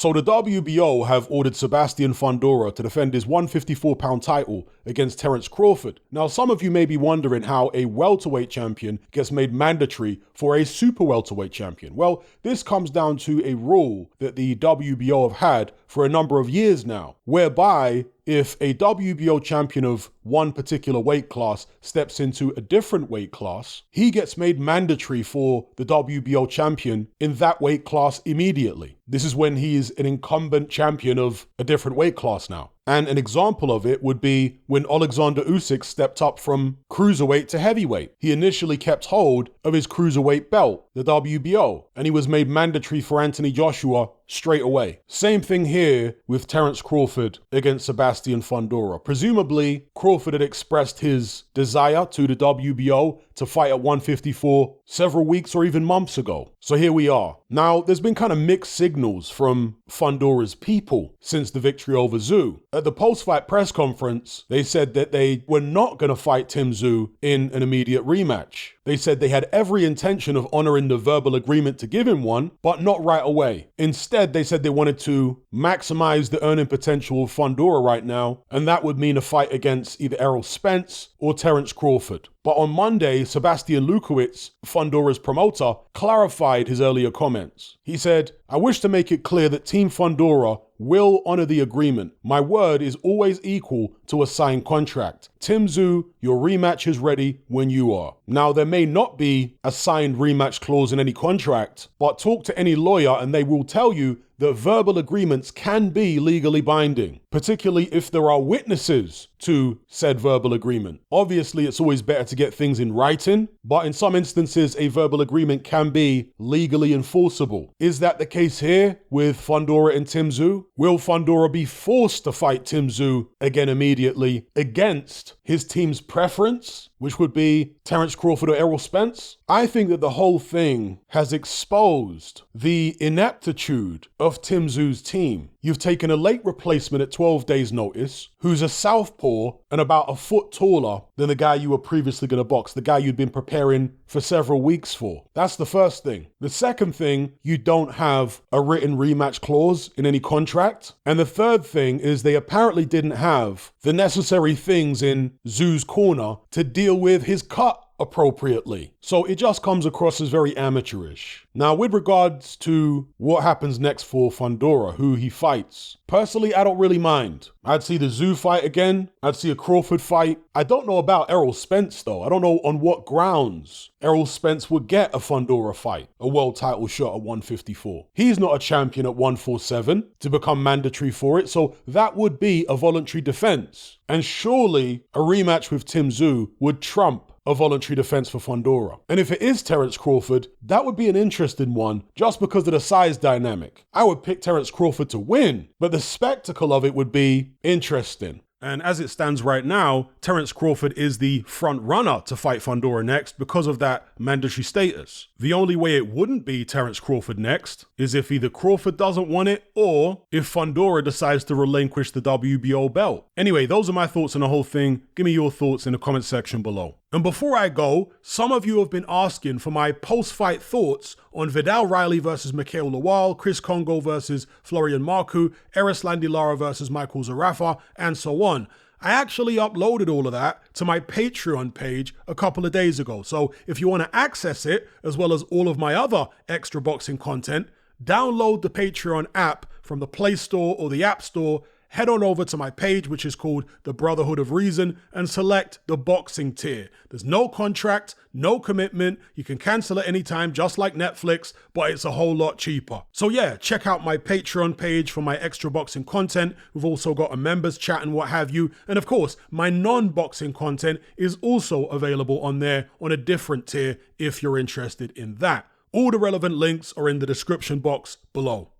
So the WBO have ordered Sebastian Fundora to defend his 154-pound title against Terence Crawford. Now, some of you may be wondering how a welterweight champion gets made mandatory for a super welterweight champion. Well, this comes down to a rule that the WBO have had for a number of years now, whereby if a WBO champion of one particular weight class steps into a different weight class, he gets made mandatory for the WBO champion in that weight class immediately. This is when he is an incumbent champion of a different weight class now. And an example of it would be when Alexander Usyk stepped up from cruiserweight to heavyweight. He initially kept hold of his cruiserweight belt, the WBO, and he was made mandatory for Anthony Joshua straight away. Same thing here with Terence Crawford against Sebastian Fundora. Presumably, Crawford had expressed his desire to the WBO to fight at 154 several weeks or even months ago. So here we are. Now, there's been kind of mixed signals from Fundora's people since the victory over Tszyu. At the post-fight press conference, they said that they were not going to fight Tim Tszyu in an immediate rematch. They said they had every intention of honoring the verbal agreement to give him one, but not right away. Instead, they said they wanted to maximize the earning potential of Fundora right now, and that would mean a fight against either Errol Spence or Terence Crawford. But on Monday, Sebastian Lukowicz, Fundora's promoter, clarified his earlier comments. He said, "I wish to make it clear that Team Fundora will honor the agreement. My word is always equal to a signed contract. Tim Tszyu, your rematch is ready when you are." Now, there may not be a signed rematch clause in any contract, but talk to any lawyer and they will tell you that verbal agreements can be legally binding, particularly if there are witnesses to said verbal agreement. Obviously, it's always better to get things in writing, but in some instances, a verbal agreement can be legally enforceable. Is that the case here with Fundora and Tim Tszyu? Will Fundora be forced to fight Tim Tszyu again immediately against his team's preference, which would be Terence Crawford or Errol Spence? I think that the whole thing has exposed the ineptitude of Tim Tszyu's team. You've taken a late replacement at 12 days notice, who's a southpaw and about a foot taller than the guy you were previously going to box, the guy you'd been preparing for several weeks for. That's the first thing. The second thing, you don't have a written rematch clause in any contract. And the third thing is they apparently didn't have the necessary things in Tszyu's corner to deal with his cut appropriately. So it just comes across as very amateurish. Now, with regards to what happens next for Fundora, who he fights, personally, I don't really mind. I'd see the Tszyu fight again. I'd see a Crawford fight. I don't know about Errol Spence, though. I don't know on what grounds Errol Spence would get a Fundora fight, a world title shot at 154. He's not a champion at 147 to become mandatory for it, so that would be a voluntary defense. And surely a rematch with Tim Tszyu would trump a voluntary defense for Fundora. And if it is Terence Crawford, that would be an interesting one just because of the size dynamic. I would pick Terence Crawford to win, but the spectacle of it would be interesting. And as it stands right now, Terence Crawford is the front runner to fight Fundora next because of that mandatory status. The only way it wouldn't be Terence Crawford next is if either Crawford doesn't want it or if Fundora decides to relinquish the WBO belt. Anyway, those are my thoughts on the whole thing. Give me your thoughts in the comment section below. And before I go, some of you have been asking for my post-fight thoughts on Vidal Riley versus Mikhail Lawal, Chris Kongo versus Florian Marku, Erislandy Lara versus Michael Zarafa, and so on. I actually uploaded all of that to my Patreon page a couple of days ago. So if you want to access it, as well as all of my other extra boxing content, download the Patreon app from the Play Store or the App Store. Head on over to my page, which is called The Brotherhood of Reason, and select the boxing tier. There's no contract, no commitment. You can cancel at any time, just like Netflix, but it's a whole lot cheaper. So yeah, check out my Patreon page for my extra boxing content. We've also got a members chat and what have you. And of course, my non-boxing content is also available on there on a different tier if you're interested in that. All the relevant links are in the description box below.